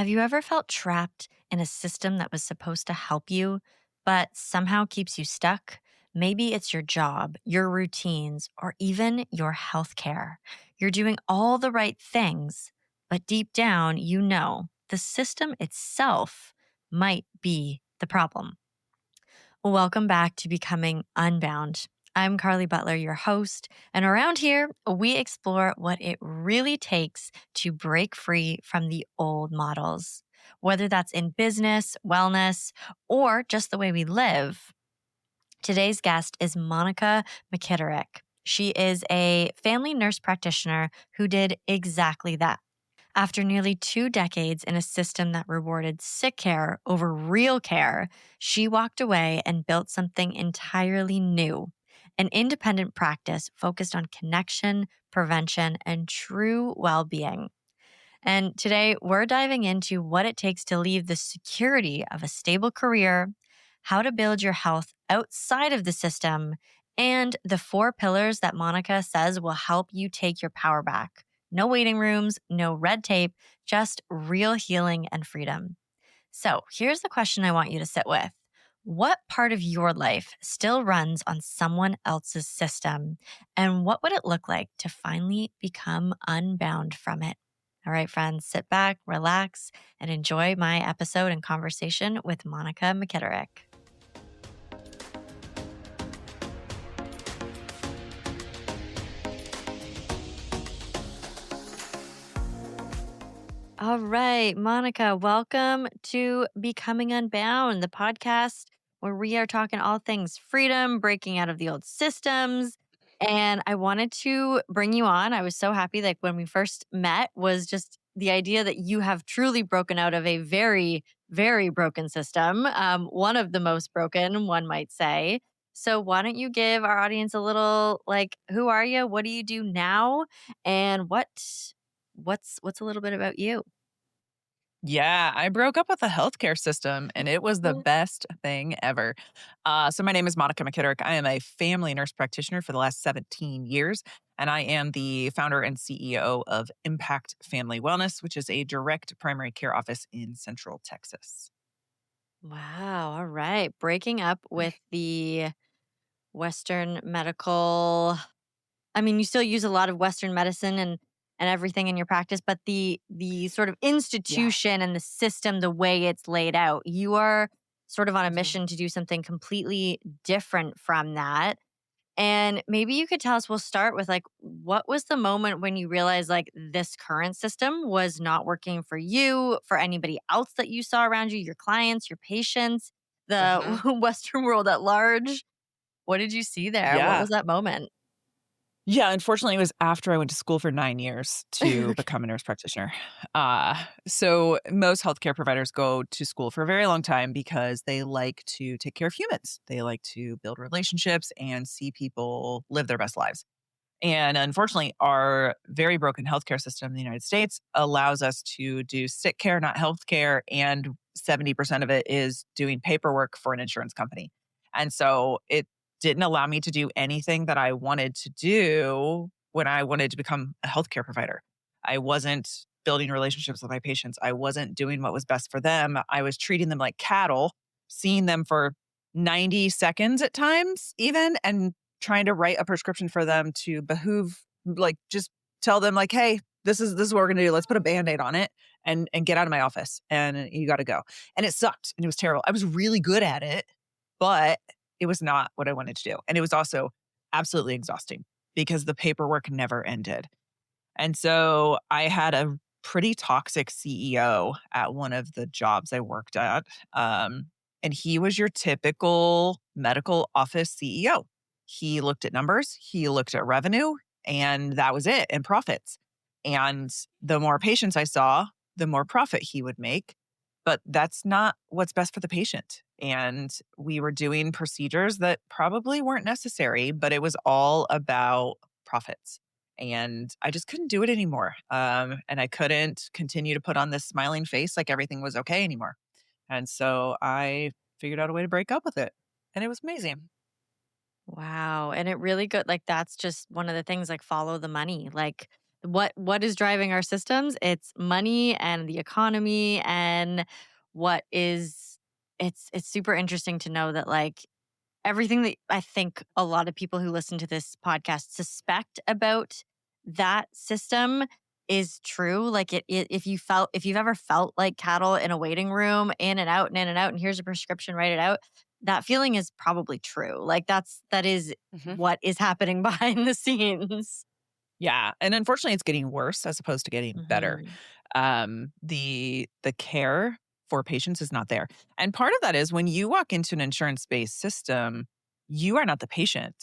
Have you ever felt trapped in a system that was supposed to help you, but somehow keeps you stuck? Maybe it's your job, your routines, or even your healthcare. You're doing all the right things, but deep down, you know the system itself might be the problem. Welcome back to Becoming Unbound. I'm Carly Butler, your host, and around here, we explore what it really takes to break free from the old models, whether that's in business, wellness, or just the way we live. Today's guest is Monica McKitterick. She is a family nurse practitioner who did exactly that. After nearly 2 decades in a system that rewarded sick care over real care, she walked away and built something entirely new, an independent practice focused on connection, prevention, and true well being. And today we're diving into what it takes to leave the security of a stable career, how to build your health outside of the system, and the 4 pillars that Monica says will help you take your power back. No waiting rooms, no red tape, just real healing and freedom. So here's the question I want you to sit with. What part of your life still runs on someone else's system? And what would it look like to finally become unbound from it? All right, friends, sit back, relax, and enjoy my episode and conversation with Monica McKitterick. All right, Monica, welcome to Becoming Unbound, the podcast where we are talking all things freedom, breaking out of the old systems. And I wanted to bring you on. I was so happy that when we first met was just the idea that you have truly broken out of a very, very broken system, one of the most broken, one might say. So why don't you give our audience a little who are you? What do you do now? And what's a little bit about you? Yeah, I broke up with the healthcare system and it was the best thing ever. So, my name is Monica McKitterick. I am a family nurse practitioner for the last 17 years, and I am the founder and CEO of Impact Family Wellness, which is a direct primary care office in Central Texas. Wow. All right. Breaking up with the Western medical. I mean, you still use a lot of Western medicine and everything in your practice, but the sort of Yeah. institution and the system, the way it's laid out, you are sort of on a Mhm. mission to do something completely different from that. And maybe you could tell us, we'll start with what was the moment when you realized this current system was not working for you, for anybody else that you saw around you, your clients, your patients, the Mhm. Western world at large? What did you see there? What Yeah. was that moment? Yeah, unfortunately, it was after I went to school for 9 years to Okay. become a nurse practitioner. So most healthcare providers go to school for a very long time because they like to take care of humans. They like to build relationships and see people live their best lives. And unfortunately, our very broken healthcare system in the United States allows us to do sick care, not healthcare, and 70% of it is doing paperwork for an insurance company. And so it didn't allow me to do anything that I wanted to do when I wanted to become a healthcare provider. I wasn't building relationships with my patients. I wasn't doing what was best for them. I was treating them like cattle, seeing them for 90 seconds at times, even, and trying to write a prescription for them to behoove, just tell them like, "Hey, this is what we're gonna do. Let's put a Band-Aid on it and get out of my office, and you gotta go." And it sucked, and it was terrible. I was really good at it, but it was not what I wanted to do. And it was also absolutely exhausting because the paperwork never ended. And so I had a pretty toxic CEO at one of the jobs I worked at. And he was your typical medical office CEO. He looked at numbers, he looked at revenue, and that was it, and profits. And the more patients I saw, the more profit he would make. But that's not what's best for the patient. And we were doing procedures that probably weren't necessary, but it was all about profits. And I just couldn't do it anymore. And I couldn't continue to put on this smiling face like everything was okay anymore. And so I figured out a way to break up with it. And it was amazing. Wow. And it really good. That's just one of the things, follow the money. What is driving our systems? It's money and the economy and what is it's super interesting to know that like everything that I think a lot of people who listen to this podcast suspect about that system is true. Like if you've ever felt like cattle in a waiting room, in and out and in and out, and here's a prescription, write it out. That feeling is probably true. Like that is Mhm. what is happening behind the scenes. Yeah, and unfortunately, it's getting worse as opposed to getting better. Hmm. The care for patients is not there, and part of that is when you walk into an insurance-based system, you are not the patient,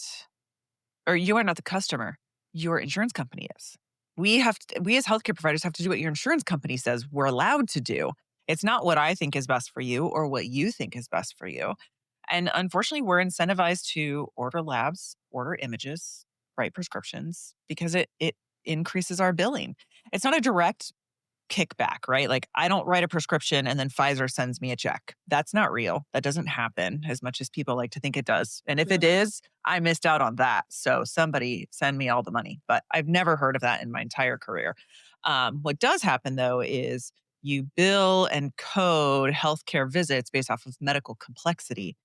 or you are not the customer. Your insurance company is. We as healthcare providers have to do what your insurance company says we're allowed to do. It's not what I think is best for you or what you think is best for you. And unfortunately, we're incentivized to order labs, order images, write prescriptions because it increases our billing. It's not a direct kickback, right? Like I don't write a prescription and then Pfizer sends me a check. That's not real. That doesn't happen as much as people like to think it does. And if it Yeah. is, I missed out on that. So somebody send me all the money. But I've never heard of that in my entire career. What does happen though is you bill and code healthcare visits based off of medical complexity.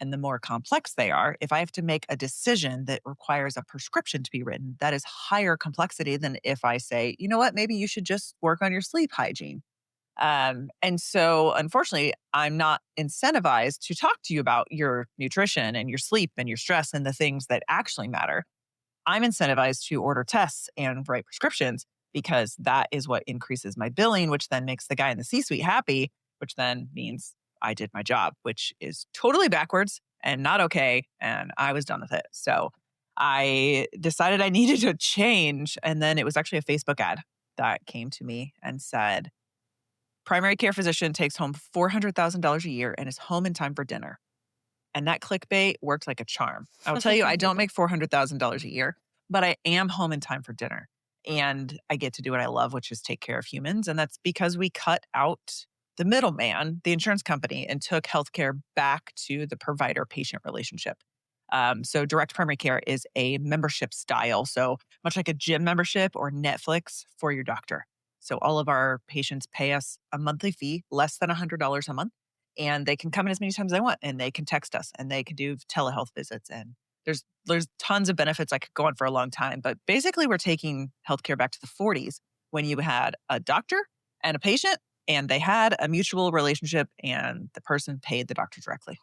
And the more complex they are, if I have to make a decision that requires a prescription to be written, that is higher complexity than if I say, you know what, maybe you should just work on your sleep hygiene. And so, unfortunately, I'm not incentivized to talk to you about your nutrition and your sleep and your stress and the things that actually matter. I'm incentivized to order tests and write prescriptions because that is what increases my billing, which then makes the guy in the C suite happy, which then means I did my job, which is totally backwards and not okay. And I was done with it. So I decided I needed to change. And then it was actually a Facebook ad that came to me and said, primary care physician takes home $400,000 a year and is home in time for dinner. And that clickbait worked like a charm. I will tell you, I don't make $400,000 a year, but I am home in time for dinner. And I get to do what I love, which is take care of humans. And that's because we cut out the middleman, the insurance company, and took healthcare back to the provider patient relationship. So, direct primary care is a membership style. So, much like a gym membership or Netflix for your doctor. So, all of our patients pay us a monthly fee, less than $100 a month, and they can come in as many times as they want, and they can text us, and they can do telehealth visits, and there's tons of benefits. I could go on for a long time, but basically we're taking healthcare back to the 40s when you had a doctor and a patient and they had a mutual relationship and the person paid the doctor directly.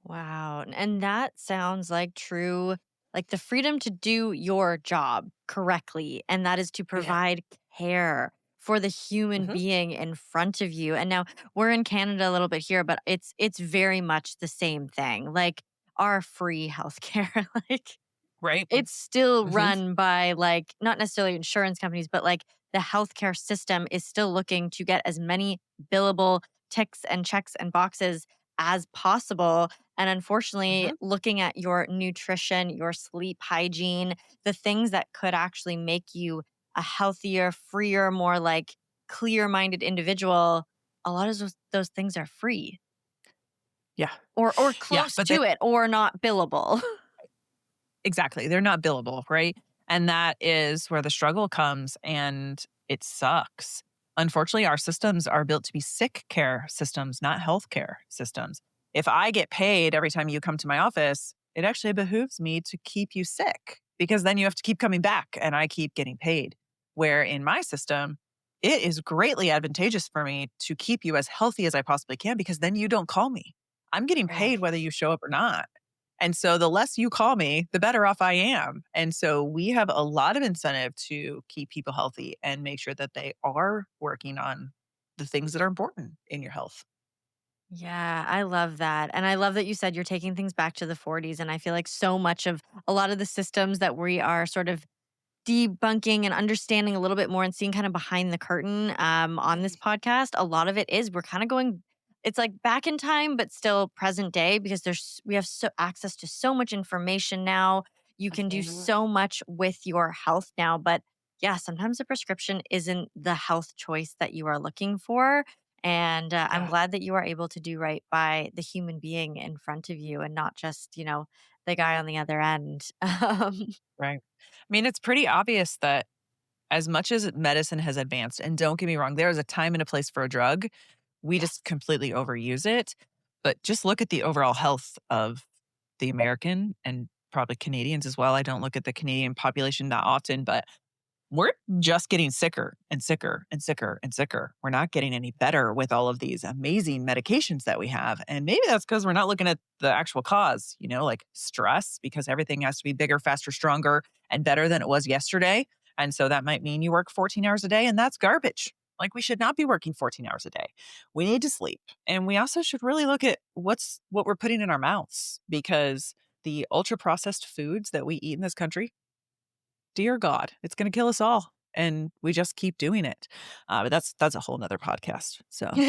Wow. And that sounds like true, like the freedom to do your job correctly. And that is to Yeah. provide care for the human Mhm. being in front of you. And now we're in Canada a little bit here, but it's very much the same thing. Like our free healthcare. Like Right. it's still Mhm. run by, like, not necessarily insurance companies, but, like, the healthcare system is still looking to get as many billable ticks and checks and boxes as possible, and unfortunately, Mhm. looking at your nutrition, your sleep hygiene, the things that could actually make you a healthier, freer, more, like, clear-minded individual, a lot of those things are free Yeah. or Yeah, close but they to it or not billable. exactly, they're not billable, right? And that is where the struggle comes, and it sucks. Unfortunately, our systems are built to be sick care systems, not healthcare systems. If I get paid every time you come to my office, it actually behooves me to keep you sick because then you have to keep coming back and I keep getting paid. Where in my system, it is greatly advantageous for me to keep you as healthy as I possibly can because then you don't call me. I'm getting paid Right. whether you show up or not. And so the less you call me, the better off I am. And so we have a lot of incentive to keep people healthy and make sure that they are working on the things that are important in your health. Yeah, I love that. And I love that you said you're taking things back to the 40s. And I feel like so much of a lot of the systems that we are sort of debunking and understanding a little bit more and seeing kind of behind the curtain on this podcast, a lot of it is we're kind of going, it's like back in time, but still present day because we have so access to so much information now. You can do Mhm. so much with your health now. But yeah, sometimes a prescription isn't the health choice that you are looking for. And I'm Yeah. glad that you are able to do right by the human being in front of you and not just, the guy on the other end. Right. I mean, it's pretty obvious that As much as medicine has advanced, and don't get me wrong, there is a time and a place for a drug. We just Yes. completely overuse it. But just look at the overall health of the American and probably Canadians as well. I don't look at the Canadian population that often, but we're just getting sicker and sicker and sicker and sicker. We're not getting any better with all of these amazing medications that we have. And maybe that's because we're not looking at the actual cause, like stress, because everything has to be bigger, faster, stronger, and better than it was yesterday. And so that might mean you work 14 hours a day, and that's garbage. Like we should not be working 14 hours a day. We need to sleep. And we also should really look at what we're putting in our mouths, because the ultra processed foods that we eat in this country, dear God, it's going to kill us all. And we just keep doing it. But that's a whole nother podcast. So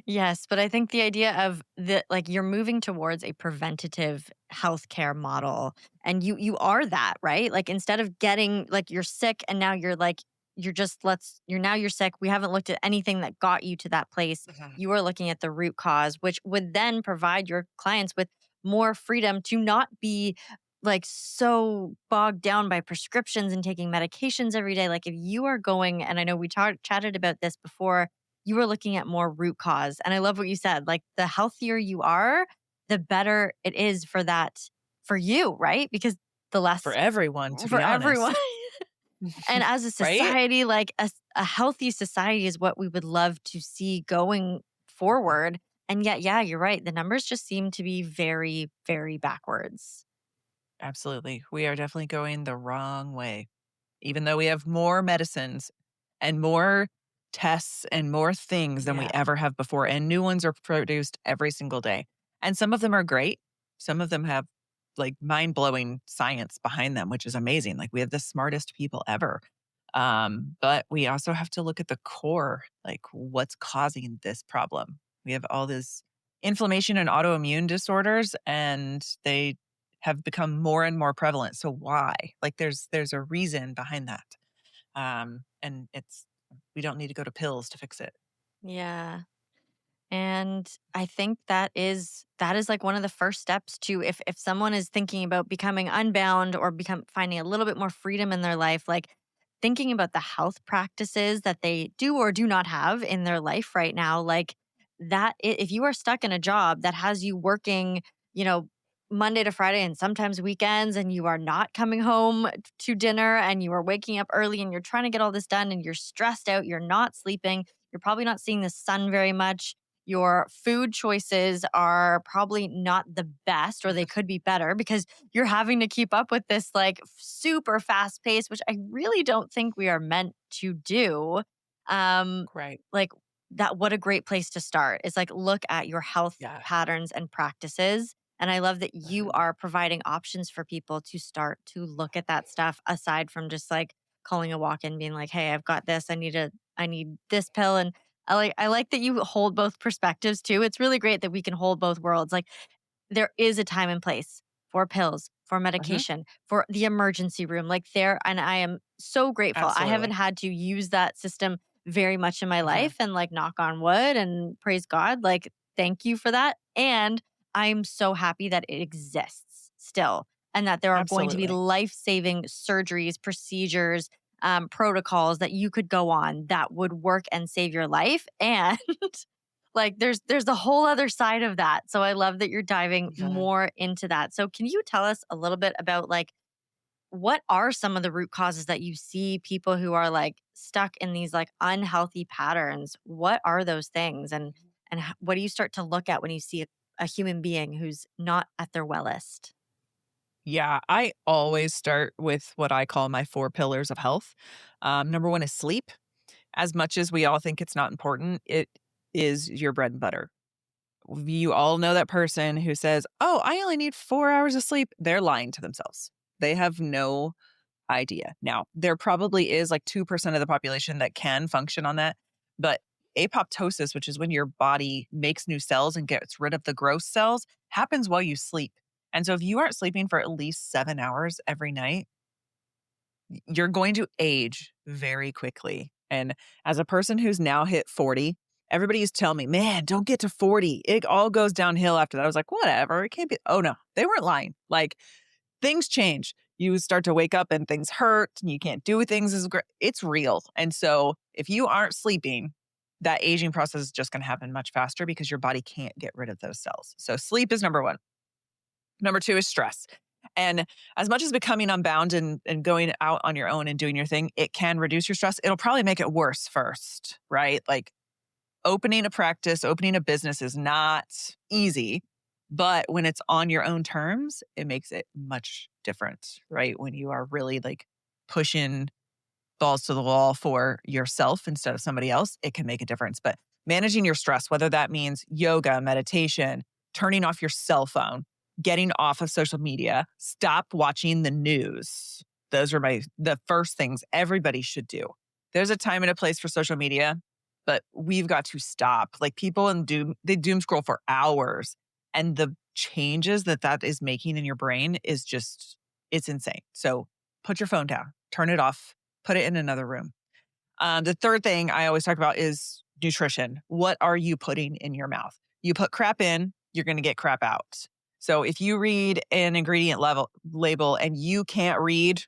Yes, but I think the idea of like you're moving towards a preventative healthcare model, and you are that, right? Like instead of getting like you're sick and now you're like you're just you're sick. We haven't looked at anything that got you to that place. Mhm. You are looking at the root cause, which would then provide your clients with more freedom to not be like so bogged down by prescriptions and taking medications every day. Like if you are going, and I know we chatted about this before, you were looking at more root cause. And I love what you said. Like the healthier you are, the better it is for that for you, right? Because the For less everyone, to for be everyone. honest. And as a Right? society, like a healthy society is what we would love to see going forward. And yet, yeah, you're right. The numbers just seem to be very, very backwards. Absolutely. We are definitely going the wrong way. Even though we have more medicines and more tests and more things than we Yeah. ever have before, and new ones are produced every single day. And some of them are great. Some of them have like mind blowing science behind them, which is amazing. Like we have the smartest people ever. But we also have to look at the core, like what's causing this problem. We have all this inflammation and autoimmune disorders, and they have become more and more prevalent. So why? Like there's a reason behind that. And it's we don't need to go to pills to fix it. Yeah. And I think that is like one of the first steps to if someone is thinking about becoming unbound or become finding a little bit more freedom in their life, like thinking about the health practices that they do or do not have in their life right now, like if you are stuck in a job that has you working, you know, Monday to Friday and sometimes weekends, and you are not coming home to dinner, and you are waking up early and you're trying to get all this done and you're stressed out, you're not sleeping, you're probably not seeing the sun very much, your food choices are probably not the best, or they could be better because you're having to keep up with this like super fast pace, which I really don't think we are meant to do. Um, Right. like that, what a great place to start is like look at your health Yeah. patterns and practices. And I love that you Mhm. are providing options for people to start to look at that stuff aside from just like calling a walk in being like, hey, I've got this. I need this pill. And I like that you hold both perspectives too. It's really great that we can hold both worlds. Like there is a time and place for pills, for Mhm. medication, for the emergency room. Like there, and I am so grateful. I haven't Absolutely. had to use that system very much in my Mhm. life, and like knock on wood and praise God. Like thank you for that. And I'm so happy that it exists still, and that there are going to be Absolutely. life-saving surgeries, procedures, protocols that you could go on that would work and save your life. And like there's a whole other side of that. So I love that you're diving Mhm. more into that. So can you tell us a little bit about like what are some of the root causes that you see people who are like stuck in these like unhealthy patterns? What are those things, and what do you start to look at when you see a human being who's not at their wellest? Yeah, I always start with what I call my 4 pillars of health. Number 1 is sleep. As much as we all think it's not important, it is your bread and butter. You all know that person who says, "Oh, I only need 4 hours of sleep." They're lying to themselves. They have no idea. Now, there probably is like 2% of the population that can function on that, but apoptosis, which is when your body makes new cells and gets rid of the gross cells, happens while you sleep. And so if you aren't sleeping for at least 7 hours every night, you're going to age very quickly. And as a person who's now hit 40, everybody used to tell me, "Man, don't get to 40. It all goes downhill after that." I was like, "Whatever. It can't be." Oh no, they weren't lying. Like things change. you start to wake up and things hurt and you can't do things as great. It's real. And so if you aren't sleeping, that aging process is just going to happen much faster because your body can't get rid of those cells. So sleep is number one. Number two is stress. And as much as becoming unbound and going out on your own and doing your thing, it can reduce your stress. It'll probably make it worse first, right? Like opening a practice, opening a business is not easy, but when it's on your own terms, it makes it much different, right? When you are really like pushing balls to the wall for yourself instead of somebody else, it can make a difference. But managing your stress, whether that means yoga, meditation, turning off your cell phone, getting off of social media, stop watching the news. Those are the first things everybody should do. There's a time and a place for social media, but we've got to stop. Like people they doom scroll for hours, and the changes that is making in your brain is just, it's insane. So put your phone down, turn it off, put it in another room. The third thing I always talk about is nutrition. What are you putting in your mouth? You put crap in, you're going to get crap out. So if you read an ingredient label and you can't read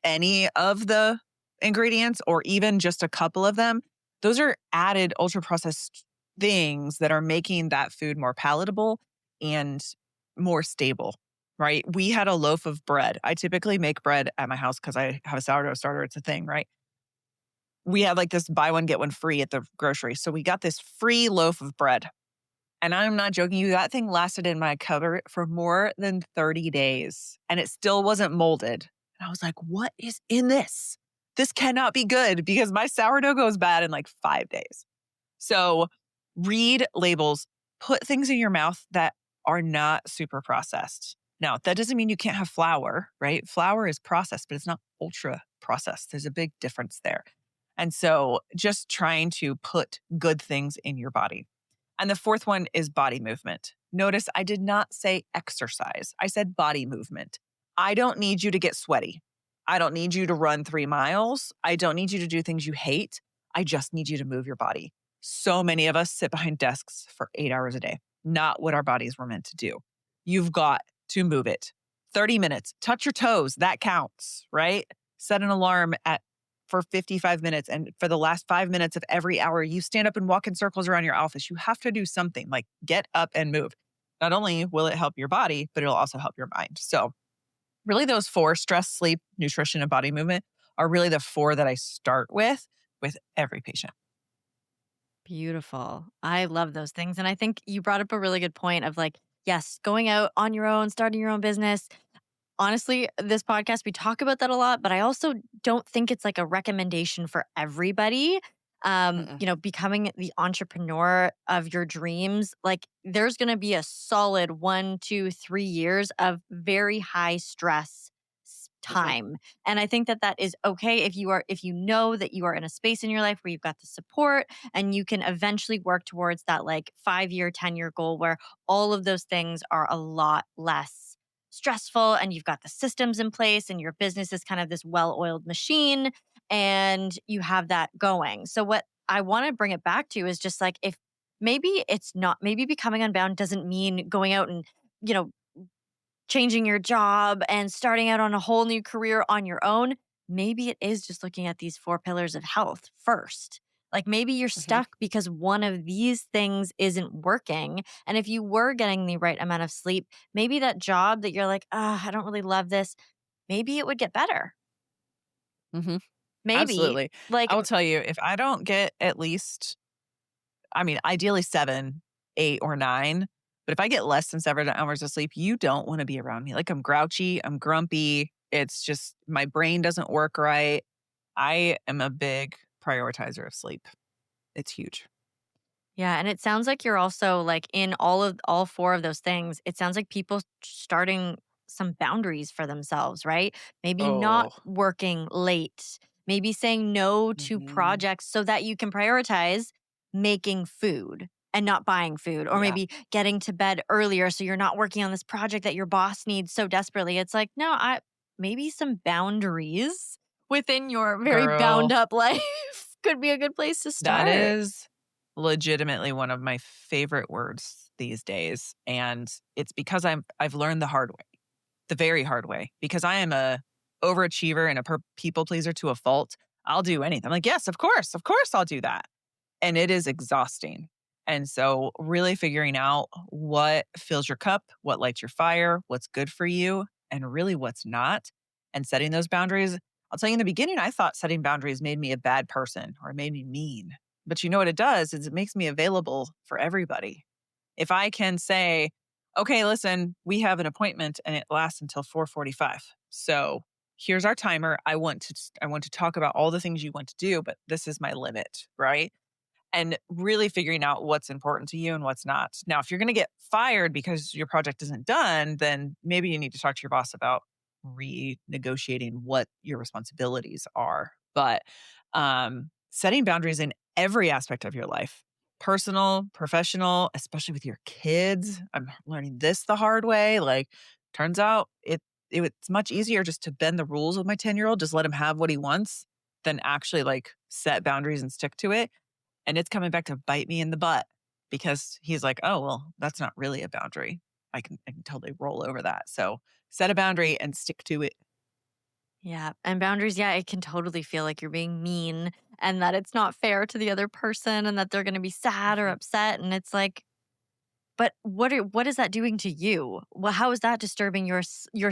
any of the ingredients or even just a couple of them, those are added ultra processed things that are making that food more palatable and more stable, right? We had a loaf of bread. I typically make bread at my house because I have a sourdough starter. It's a thing, right? We had like this buy one, get one free at the grocery. So we got this free loaf of bread. And I'm not joking you, that thing lasted in my cupboard for more than 30 days and it still wasn't molded. And I was like, what is in this? This cannot be good because my sourdough goes bad in like 5 days. So read labels, put things in your mouth that are not super processed. Now, that doesn't mean you can't have flour, right? Flour is processed, but it's not ultra processed. There's a big difference there. And so just trying to put good things in your body. And the fourth one is body movement. Notice I did not say exercise. I said body movement. I don't need you to get sweaty. I don't need you to run 3 miles. I don't need you to do things you hate. I just need you to move your body. So many of us sit behind desks for 8 hours a day, not what our bodies were meant to do. You've got to move it. 30 minutes, touch your toes. That counts, right? Set an alarm for 55 minutes. And for the last 5 minutes of every hour, you stand up and walk in circles around your office. You have to do something like get up and move. Not only will it help your body, but it'll also help your mind. So really those 4, stress, sleep, nutrition, and body movement, are really the 4 that I start with every patient. Beautiful. I love those things. And I think you brought up a really good point of like, yes, going out on your own, starting your own business. Honestly, this podcast, we talk about that a lot, but I also don't think it's like a recommendation for everybody. Mm-mm. Becoming the entrepreneur of your dreams, like there's going to be a solid 1, 2, 3 years of very high stress For sure. time. And I think that is okay if you know that you are in a space in your life where you've got the support and you can eventually work towards that like 5-year, 10-year goal where all of those things are a lot less stressful and you've got the systems in place and your business is kind of this well-oiled machine and you have that going. So what I want to bring it back to is just like if maybe becoming unbound doesn't mean going out and, you know, changing your job and starting out on a whole new career on your own. Maybe it is just looking at these 4 pillars of health first. Like maybe you're Mhm. stuck because one of these things isn't working. And if you were getting the right amount of sleep, maybe that job that you're like, I don't really love this, maybe it would get better. Mhm. Maybe. Absolutely. Like, I will tell you, if I don't get at least, I mean, ideally 7, 8, or 9, but if I get less than 7 hours of sleep, you don't wanna be around me. Like, I'm grouchy, I'm grumpy, it's just my brain doesn't work right. I am a big prioritizer of sleep. It's huge. yeah, and it sounds like you're also like in all 4 of those things, it sounds like people starting some boundaries for themselves, right? Maybe not Oh. working late, maybe saying no to Mhm. projects so that you can prioritize making food and not buying food, or Yeah. maybe getting to bed earlier so you're not working on this project that your boss needs so desperately. It's like, no, I maybe some boundaries within your very bound Girl, up life could be a good place to that start. is legitimately one of my favorite words these days, and it's because I've learned the hard way. the very hard way because I am a overachiever and a people pleaser to a fault. I'll do anything. I'm like, yes, of course I'll do that. And it is exhausting. And so really figuring out what fills your cup, what lights your fire, what's good for you, and really what's not, and setting those boundaries. I'll tell you in the beginning, I thought setting boundaries made me a bad person or made me mean. But you know what it does is it makes me available for everybody. If I can say, okay, listen, we have an appointment and it lasts until 4:45. So here's our timer. I want to talk about all the things you want to do, but this is my limit, right? And really figuring out what's important to you and what's not. Now, if you're going to get fired because your project isn't done, then maybe you need to talk to your boss about renegotiating what your responsibilities are. But setting boundaries in every aspect of your life, personal, professional, especially with your kids. I'm learning this the hard way. Like, turns out it's much easier just to bend the rules with my 10-year-old, just let him have what he wants than actually like set boundaries and stick to it. And it's coming back to bite me in the butt because he's like, "Oh, well, that's not really a boundary. I can totally roll over that." So, set a boundary and stick to it. Yeah. And boundaries, yeah, it can totally feel like you're being mean and that it's not fair to the other person and that they're going to be sad or Mhm. upset. And it's like, but what is that doing to you? Well, how is that disturbing your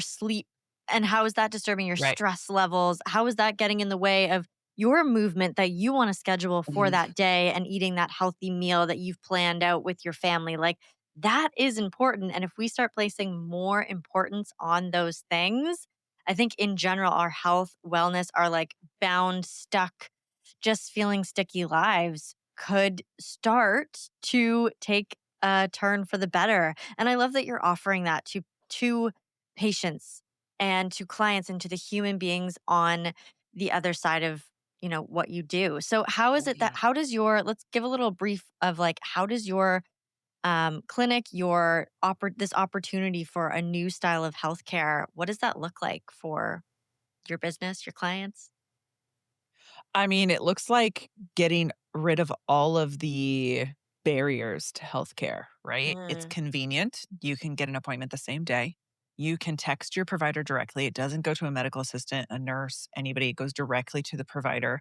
sleep? And how is that disturbing your Right. stress levels? How is that getting in the way of your movement that you want to schedule for Mhm. that day and eating that healthy meal that you've planned out with your family? Like that is important. And if we start placing more importance on those things, I think in general, our health, wellness, our like bound, stuck, just feeling sticky lives could start to take a turn for the better. And I love that you're offering that to patients and to clients and to the human beings on the other side of, what you do. So how is Oh, it that yeah. how does your let's give a little brief of like how does your clinic, this opportunity for a new style of healthcare, what does that look like for your business, your clients? I mean, it looks like getting rid of all of the barriers to healthcare, right? It's Mm. convenient. You can get an appointment the same day. You can text your provider directly. It doesn't go to a medical assistant, a nurse, anybody. It goes directly to the provider.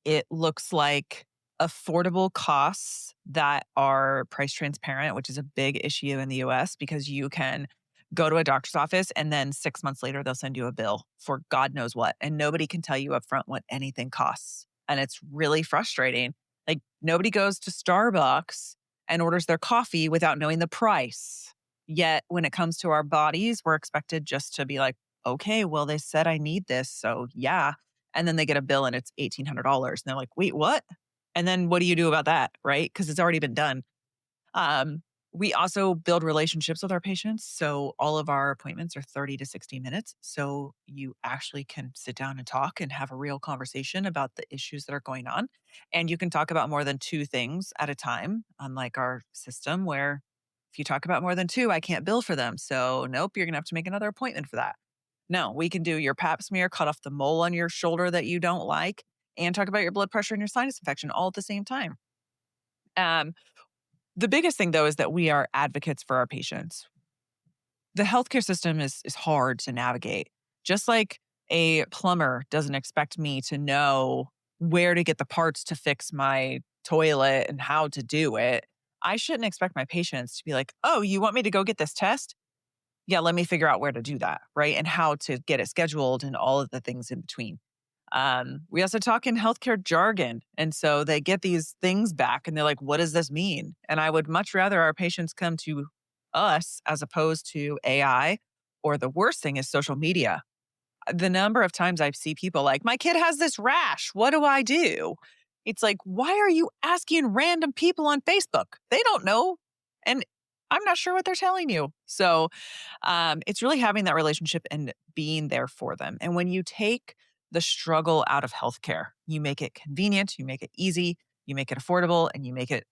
It looks like affordable costs that are price transparent, which is a big issue in the US because you can go to a doctor's office and then 6 months later they'll send you a bill for God knows what, and nobody can tell you upfront what anything costs. And it's really frustrating. Like nobody goes to Starbucks and orders their coffee without knowing the price. Yet when it comes to our bodies, we're expected just to be like, okay, well, they said I need this. So yeah, and then they get a bill and it's $1,800. And they're like, wait, what? And then what do you do about that? Right. Because it's already been done. Um, we also build relationships with our patients. So all of our appointments are 30 to 60 minutes. So you actually can sit down and talk and have a real conversation about the issues that are going on. And you can talk about more than two things at a time, unlike our system where if you talk about more than two, I can't bill for them. So nope, you're going to have to make another appointment for that. No, we can do your pap smear, cut off the mole on your shoulder that you don't like, and talk about your blood pressure and your sinus infection all at the same time. Um, the biggest thing though is that we are advocates for our patients. The healthcare system is hard to navigate. Just like a plumber doesn't expect me to know where to get the parts to fix my toilet and how to do it, I shouldn't expect my patients to be like, "Oh, you want me to go get this test? Yeah, let me figure out where to do that," right? And how to get it scheduled and all of the things in between. We also talk in healthcare jargon. And so they get these things back and they're like, what does this mean? And I would much rather our patients come to us as opposed to AI, or the worst thing is social media. The number of times I see people like, my kid has this rash. What do I do? It's like, why are you asking random people on Facebook? They don't know. And I'm not sure what they're telling you. So it's really having that relationship and being there for them. And when you take the struggle out of healthcare, you make it convenient, you make it easy, you make it affordable, and you make it,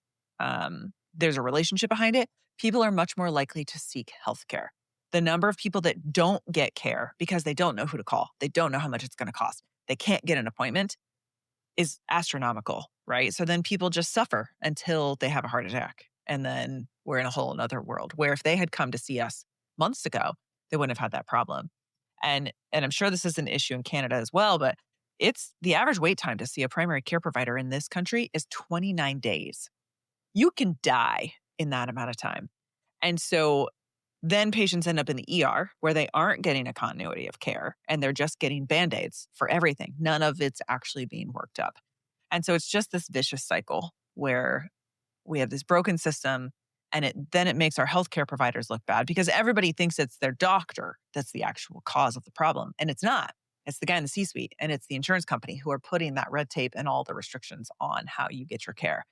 there's a relationship behind it. People are much more likely to seek healthcare. The number of people that don't get care because they don't know who to call, they don't know how much it's going to cost, they can't get an appointment is astronomical, right? So then people just suffer until they have a heart attack. And then we're in a whole another world where if they had come to see us months ago, they wouldn't have had that problem. And I'm sure this is an issue in Canada as well, but it's the average wait time to see a primary care provider in this country is 29 days. You can die in that amount of time. And so then patients end up in the ER where they aren't getting a continuity of care and they're just getting band-aids for everything. None of it's actually being worked up. And so it's just this vicious cycle where we have this broken system and it makes our healthcare providers look bad because everybody thinks it's their doctor that's the actual cause of the problem. And it's not. It's the guy in the C-suite and it's the insurance company who are putting that red tape and all the restrictions on how you get your care.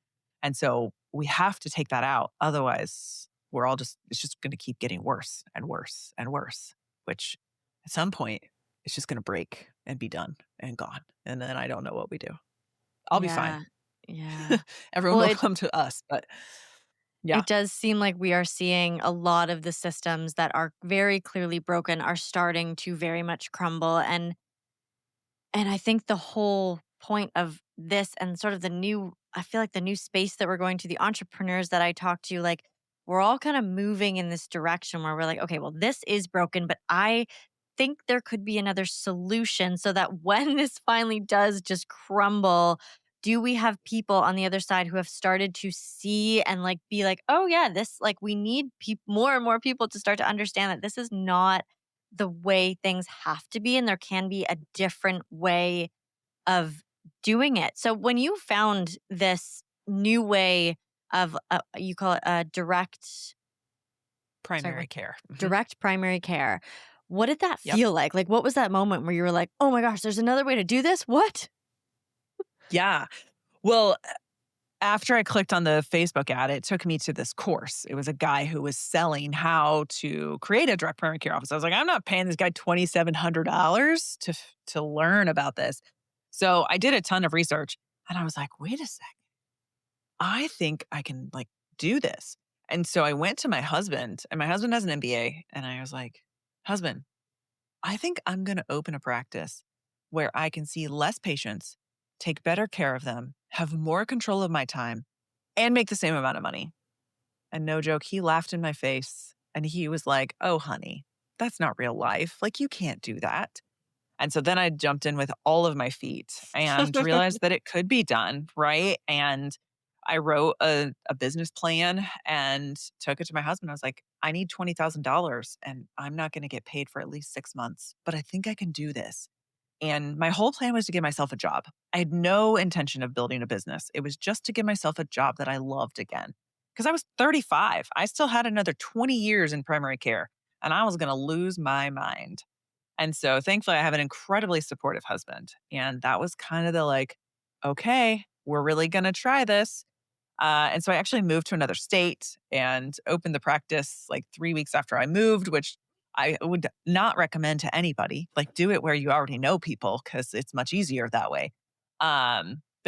And so we have to take that out. Otherwise, it's just going to keep getting worse and worse and worse, which at some point it's just going to break and be done and gone. And then I don't know what we do. I'll be fine. Yeah. Yeah. Everyone Well, will come to us, but yeah. it does seem like we are seeing a lot of the systems that are very clearly broken are starting to very much crumble. And I think the whole point of this and sort of I feel like the new space that we're going to, the entrepreneurs that I talk to, like we're all kind of moving in this direction where we're like, okay, well, this is broken, but I think there could be another solution so that when this finally does just crumble, do we have people on the other side who have started to see and like be like, oh yeah, this like we need more and more people to start to understand that this is not the way things have to be and there can be a different way of doing it. So when you found this new way of you call it a Primary care. direct primary care, what did that Yep. feel like? Like what was that moment where you were like, "Oh my gosh, there's another way to do this?" What? Yeah. Well, after I clicked on the Facebook ad, it took me to this course. It was a guy who was selling how to create a direct primary care office. I was like, I'm not paying this guy $2,700 to learn about this. So I did a ton of research and I was like, wait a second. I think I can like do this. And so I went to my husband and my husband has an MBA and I was like, husband, I think I'm going to open a practice where I can see less patients, take better care of them, have more control of my time, and make the same amount of money. And no joke, he laughed in my face and he was like, oh, honey, that's not real life. Like, you can't do that. And so then I jumped in with all of my feet and realized that it could be done. Right. And I wrote a business plan and took it to my husband. I was like, I need $20,000 and I'm not going to get paid for at least 6 months, but I think I can do this. And my whole plan was to give myself a job. I had no intention of building a business. It was just to give myself a job that I loved again. Because I was 35. I still had another 20 years in primary care and I was going to lose my mind. And so thankfully, I have an incredibly supportive husband. And that was kind of the like, okay, we're really going to try this. And so I actually moved to another state and opened the practice like 3 weeks after I moved, which I would not recommend to anybody. Like, do it where you already know people because it's much easier that way. But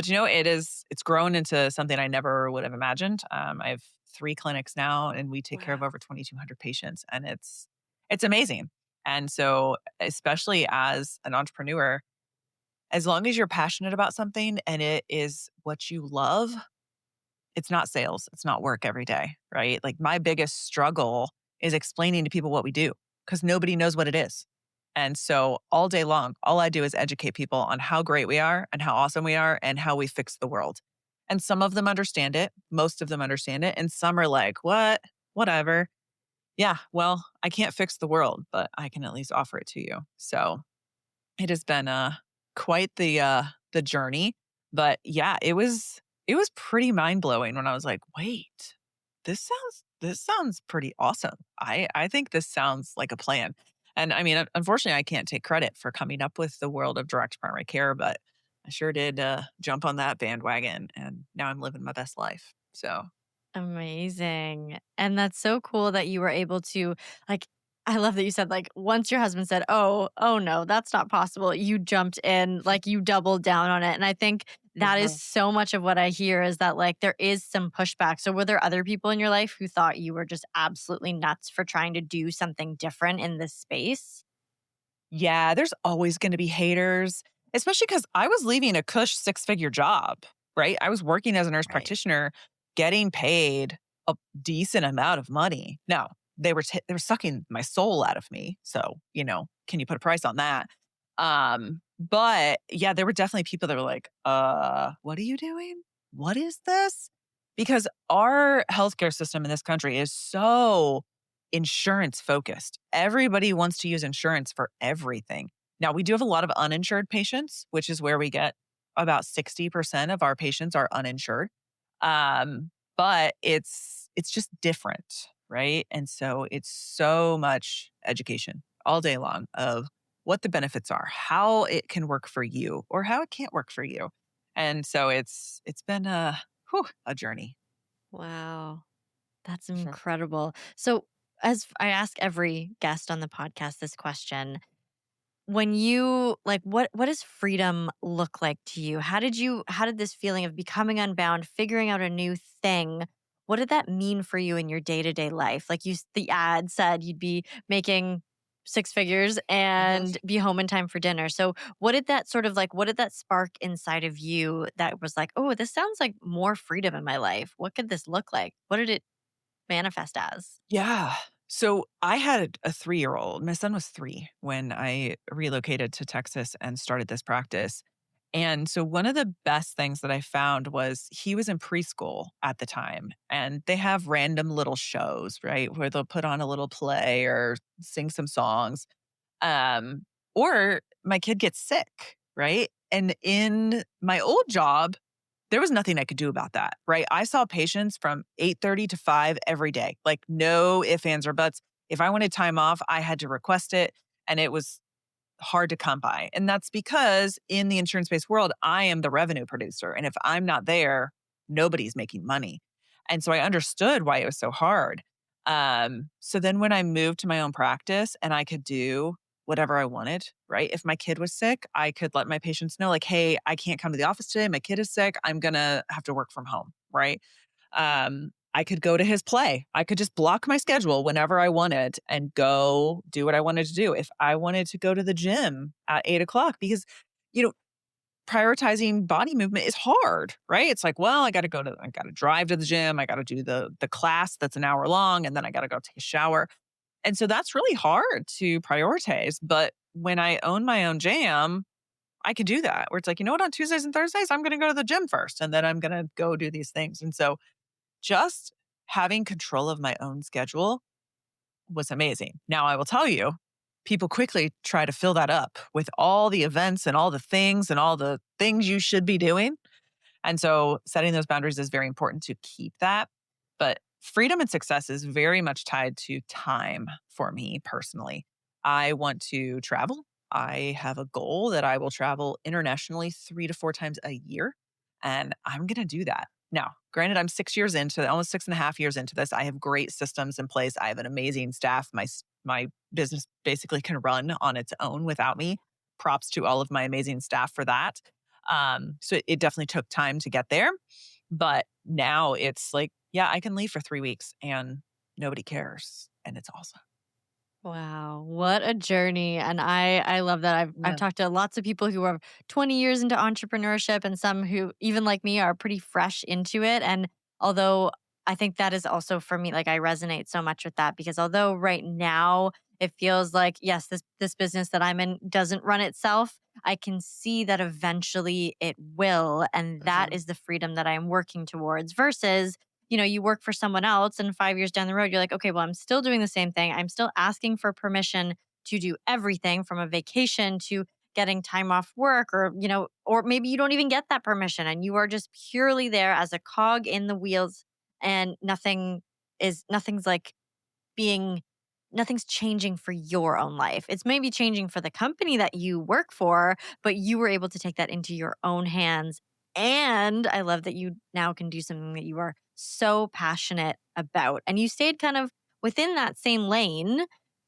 it's grown into something I never would have imagined. I have 3 clinics now, and we take care of Wow. over 2,200 patients, and it's amazing. And so, especially as an entrepreneur, as long as you're passionate about something and it is what you love, it's not sales, it's not work every day, right? Like my biggest struggle is explaining to people what we do because nobody knows what it is. And so all day long, all I do is educate people on how great we are and how awesome we are and how we fix the world. And some of them understand it, most of them understand it, and some are like, "What? Whatever." Yeah, well, I can't fix the world, but I can at least offer it to you. So it has been quite the journey, but yeah, it was pretty mind-blowing when I was like, "Wait, this sounds pretty awesome. I think this sounds like a plan." And I mean, unfortunately, I can't take credit for coming up with the world of direct primary care, but I sure did jump on that bandwagon, and now I'm living my best life. So Amazing. And that's so cool that you were able to like I love that you said like once your husband said, oh no, that's not possible." You jumped in, like you doubled down on it. And I think that is Mhm. so much of what I hear is that like there is some pushback. So were there other people in your life who thought you were just absolutely nuts for trying to do something different in this space? Yeah, there's always going to be haters, especially because I was leaving a cush 6-figure job, right? I was working as a nurse Right. practitioner, getting paid a decent amount of money. Now, they were sucking my soul out of me. So, can you put a price on that? But yeah, there were definitely people that were like, what are you doing? What is this? Because our healthcare system in this country is so insurance focused. Everybody wants to use insurance for everything. Now, we do have a lot of uninsured patients, which is where we get about 60% of our patients are uninsured. But it's just different, right? And so it's so much education all day long of what the benefits are, how it can work for you or how it can't work for you. And so it's been a journey. Wow. That's incredible. So, as I ask every guest on the podcast this question, when you like what does freedom look like to you? How did this feeling of becoming unbound, figuring out a new thing, what did that mean for you in your day-to-day life? Like the ad said you'd be making six figures Mhm. and be home in time for dinner. So what did that spark inside of you that was like, "Oh, this sounds like more freedom in my life. What could this look like?" What did it manifest as? Yeah. So I had a 3-year-old. My son was 3 when I relocated to Texas and started this practice. And so one of the best things that I found was he was in preschool at the time, and they have random little shows, right, where they'll put on a little play or sing some songs. Um, or my kid gets sick, right? And in my old job, there was nothing I could do about that, right? I saw patients from 8:30 to 5 every day, like no ifs, ands, or buts. If I wanted time off, I had to request it, and it was hard to come by. And that's because in the insurance-based world, I am the revenue producer. And if I'm not there, nobody's making money. And so I understood why it was so hard. So then when I moved to my own practice and I could do whatever I wanted, right? If my kid was sick, I could let my patients know, like, hey, I can't come to the office today. My kid is sick. I'm gonna have to work from home, right? I could go to his play. I could just block my schedule whenever I wanted and go do what I wanted to do. If I wanted to go to the gym at 8 o'clock, because, you know, prioritizing body movement is hard, right? It's like, well, I got to drive to the gym. I got to do the class that's an hour long. And then I got to go take a shower. And so that's really hard to prioritize. But when I own my own jam, I can do that where it's like, you know what, on Tuesdays and Thursdays, I'm going to go to the gym first and then I'm going to go do these things. And so just having control of my own schedule was amazing. Now, I will tell you, people quickly try to fill that up with all the events and all the things you should be doing. And so setting those boundaries is very important to keep that. But freedom and success is very much tied to time for me personally. I want to travel. I have a goal that I will travel internationally 3 to 4 times a year. And I'm going to do that. Now, granted, I'm 6 years into almost 6.5 years into this. I have great systems in place. I have an amazing staff. My business basically can run on its own without me. Props to all of my amazing staff for that. So it definitely took time to get there. But now it's like, yeah, I can leave for 3 weeks and nobody cares. And it's awesome. Wow, what a journey. And I love that. I've Yeah. talked to lots of people who are 20 years into entrepreneurship and some who even like me are pretty fresh into it. And although I think that is also for me, like I resonate so much with that because although right now it feels like, yes, this business that I'm in doesn't run itself, I can see that eventually it will. And that Mhm. is the freedom that I'm working towards versus you work for someone else and 5 years down the road, you're like, okay, well, I'm still doing the same thing. I'm still asking for permission to do everything from a vacation to getting time off work or maybe you don't even get that permission and you are just purely there as a cog in the wheels and nothing's like being nothing's changing for your own life. It's maybe changing for the company that you work for, but you were able to take that into your own hands. And I love that you now can do something that you are so passionate about. And you stayed kind of within that same lane,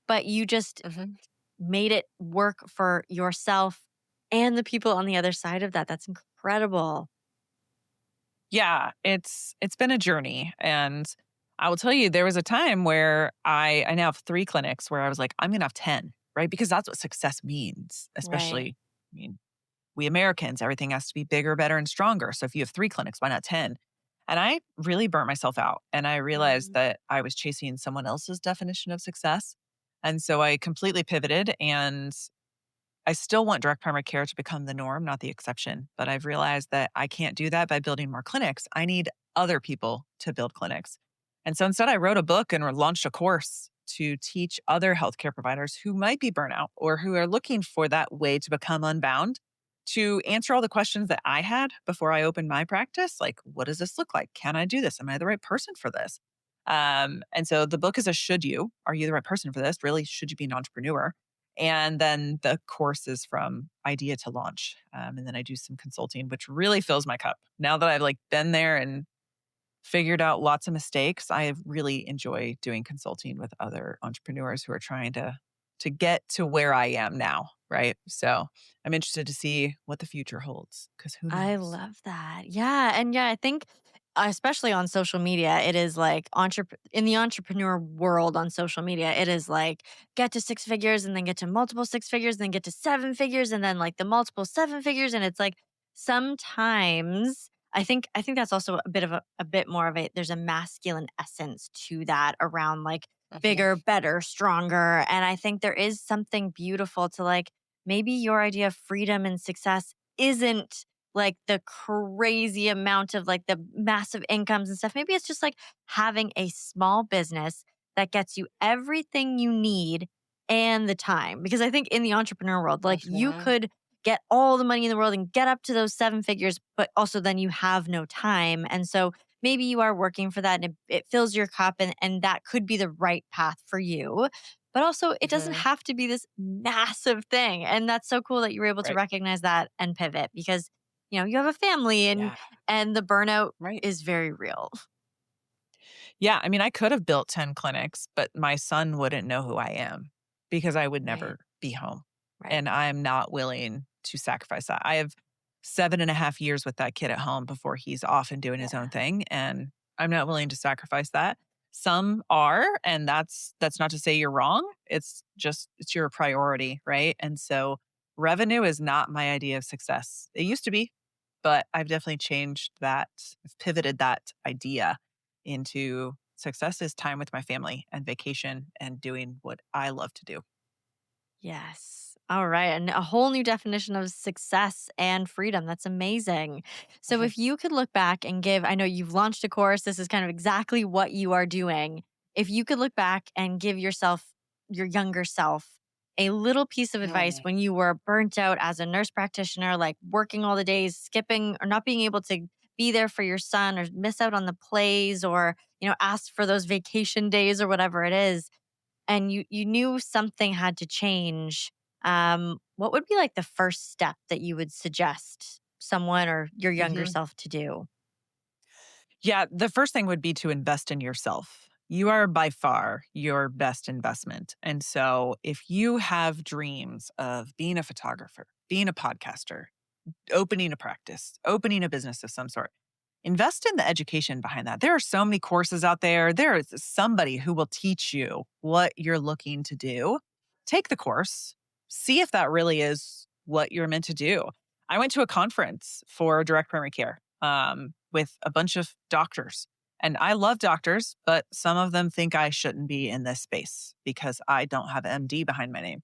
but you just Mhm. made it work for yourself and the people on the other side of that. That's incredible. Yeah, it's been a journey. And I will tell you, there was a time where I now have 3 clinics where I was like, I'm gonna have 10, right? Because that's what success means, Right. especially, I mean, we Americans, everything has to be bigger, better, and stronger. So if you have 3 clinics, why not 10? And I really burnt myself out. And I realized Mhm. that I was chasing someone else's definition of success. And so I completely pivoted, and I still want direct primary care to become the norm, not the exception. But I've realized that I can't do that by building more clinics. I need other people to build clinics. And so instead, I wrote a book and launched a course to teach other healthcare providers who might be burnout or who are looking for that way to become unbound to answer all the questions that I had before I opened my practice. Like, what does this look like? Can I do this? Am I the right person for this? And so the book is a should you? Are you the right person for this? Really, should you be an entrepreneur? And then the course is from idea to launch. And then I do some consulting, which really fills my cup. Now that I've like been there and figured out lots of mistakes, I really enjoy doing consulting with other entrepreneurs who are trying to get to where I am now, right? So I'm interested to see what the future holds because who I knows? love that. Yeah, and yeah, I think especially on social media, it is like in the entrepreneur world on social media, it is like get to six figures and then get to multiple six figures, and then get to seven figures and then like the multiple seven figures, and it's like sometimes I think that's also a bit of a bit more of a there's a masculine essence to that around like Mhm. bigger, better, stronger, and I think there is something beautiful to like maybe your idea of freedom and success isn't like the crazy amount of like the massive incomes and stuff. Maybe it's just like having a small business that gets you everything you need and the time. Because I think in the entrepreneur world, like you Mhm. could get all the money in the world and get up to those seven figures, but also then you have no time. And so maybe you are working for that and it fills your cup and that could be the right path for you. But also, it doesn't Mhm. have to be this massive thing. And that's so cool that you were able to Right. recognize that and pivot because you have a family Yeah. and the burnout Right. is very real. Yeah, I mean, I could have built 10 clinics, but my son wouldn't know who I am because I would Right. never be home. Right. And I'm not willing to sacrifice that. I have 7.5 years with that kid at home before he's off and doing his own Yeah. thing. And I'm not willing to sacrifice that. Some are, and that's not to say you're wrong. It's just it's your priority, right? And so revenue is not my idea of success. It used to be, but I've definitely changed that, I've pivoted that idea into success is time with my family and vacation and doing what I love to do. Yes. All right. And a whole new definition of success and freedom. That's amazing. So, Mhm. if you could look back and give, I know you've launched a course, this is kind of exactly what you are doing. If you could look back and give yourself, your younger self, a little piece of advice Mm. when you were burnt out as a nurse practitioner, like working all the days, skipping or not being able to be there for your son or miss out on the plays or, ask for those vacation days or whatever it is and you knew something had to change, what would be like the first step that you would suggest someone or your younger Mhm. self to do? Yeah, the first thing would be to invest in yourself. You are by far your best investment. And so if you have dreams of being a photographer, being a podcaster, opening a practice, opening a business of some sort, invest in the education behind that. There are so many courses out there. There is somebody who will teach you what you're looking to do. Take the course, see if that really is what you're meant to do. I went to a conference for direct primary care with a bunch of doctors. And I love doctors, but some of them think I shouldn't be in this space because I don't have MD behind my name.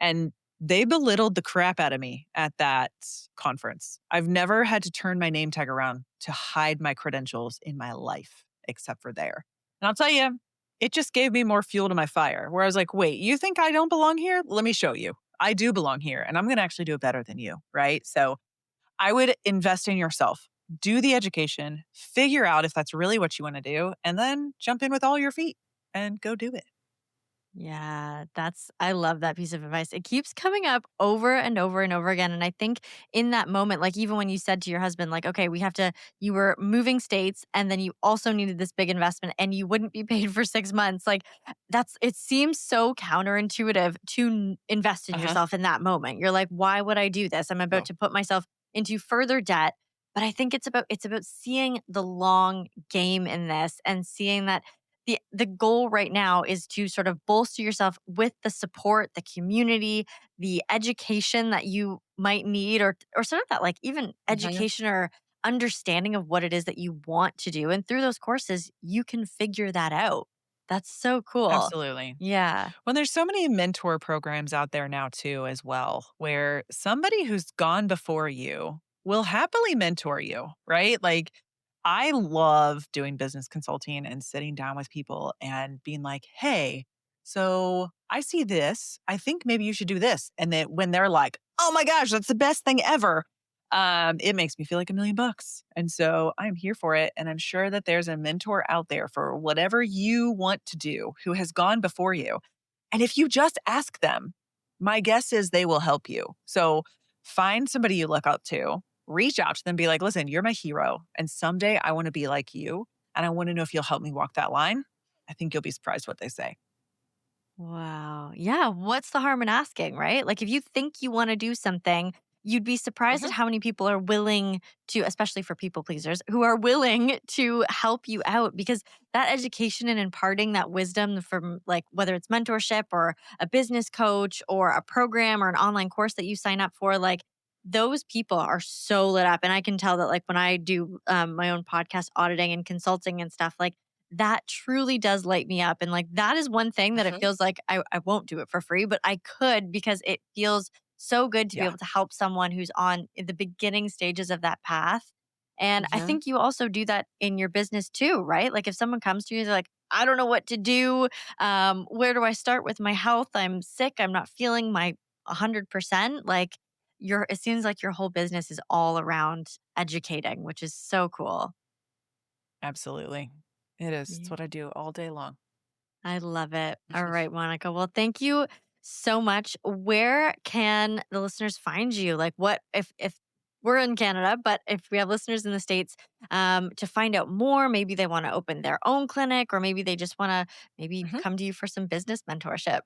And they belittled the crap out of me at that conference. I've never had to turn my name tag around to hide my credentials in my life, except for there. And I'll tell you, it just gave me more fuel to my fire, where I was like, wait, you think I don't belong here? Let me show you. I do belong here, and I'm going to actually do it better than you. Right. So I would invest in yourself, do the education, figure out if that's really what you want to do, and then jump in with all your feet and go do it. Yeah, I love that piece of advice. It keeps coming up over and over and over again. And I think in that moment, like even when you said to your husband, like, okay, you were moving states and then you also needed this big investment and you wouldn't be paid for 6 months. Like it seems so counterintuitive to invest in Uh huh. yourself in that moment. You're like, why would I do this? I'm about No. to put myself into further debt. But I think it's about seeing the long game in this and seeing that the goal right now is to sort of bolster yourself with the support, the community, the education that you might need or sort of that like even Mhm. education or understanding of what it is that you want to do. And through those courses, you can figure that out. That's so cool. Absolutely. Yeah. Well, there's so many mentor programs out there now too as well, where somebody who's gone before you will happily mentor you, right? Like I love doing business consulting and sitting down with people and being like, "Hey, so I see this. I think maybe you should do this." And then when they're like, "Oh my gosh, that's the best thing ever." It makes me feel like $1,000,000. And so I'm here for it. And I'm sure that there's a mentor out there for whatever you want to do who has gone before you. And if you just ask them, my guess is they will help you. So find somebody you look up to, reach out to them, be like, listen, you're my hero. And someday I want to be like you. And I want to know if you'll help me walk that line. I think you'll be surprised what they say. Wow. Yeah. What's the harm in asking, right? Like, if you think you want to do something, you'd be surprised at Mhm. how many people are willing to, especially for people pleasers, who are willing to help you out because that education and imparting that wisdom from, like, whether it's mentorship or a business coach or a program or an online course that you sign up for, like, those people are so lit up. And I can tell that, like, when I do my own podcast auditing and consulting and stuff, like, that truly does light me up. And like that is one thing that it Mhm. feels like I won't do it for free, but I could because it feels so good to be Yeah. able to help someone who's on the beginning stages of that path. And I Mhm. think you also do that in your business too, right? Like if someone comes to you, they're like, I don't know what to do. Where do I start with my health? I'm sick. I'm not feeling my 100%. Like it seems like your whole business is all around educating, which is so cool. Absolutely. It is. It's Yeah. what I do all day long. I love it. All right, Monica. Well, thank you so much. Where can the listeners find you? Like what if we're in Canada, but if we have listeners in the States, to find out more, maybe they want to open their own clinic or maybe they just want to maybe Mhm. come to you for some business mentorship.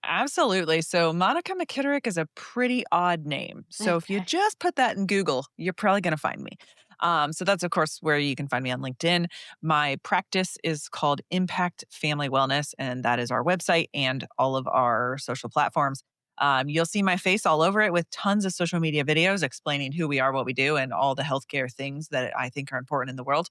Absolutely. So Monica McKitterick is a pretty odd name. So if you Okay. just put that in Google, you're probably going to find me. So that's of course where you can find me on LinkedIn. My practice is called Impact Family Wellness, and that is our website and all of our social platforms. You'll see my face all over it with tons of social media videos explaining who we are, what we do, and all the healthcare things that I think are important in the world.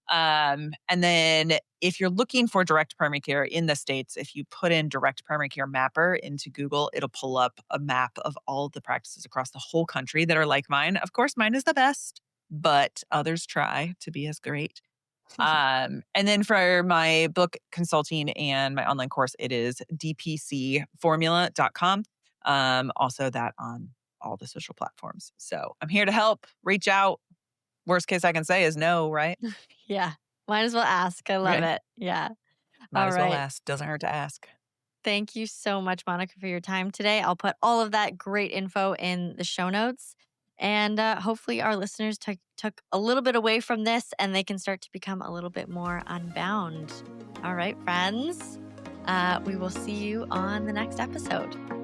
And then if you're looking for direct primary care in the States, if you put in direct primary care mapper into Google, it'll pull up a map of all of the practices across the whole country that are like mine. Of course, mine is the best, but others try to be as great. And then for my book consulting and my online course, it is dpcformula.com. Also that on all the social platforms. So I'm here to help. Reach out. Worst case I can say is no, right? Yeah. Might as well ask. I love Okay. it. Yeah. Might All as well right. ask. Doesn't hurt to ask. Thank you so much, Monica, for your time today. I'll put all of that great info in the show notes. And hopefully, our listeners took a little bit away from this and they can start to become a little bit more unbound. All right, friends. We will see you on the next episode.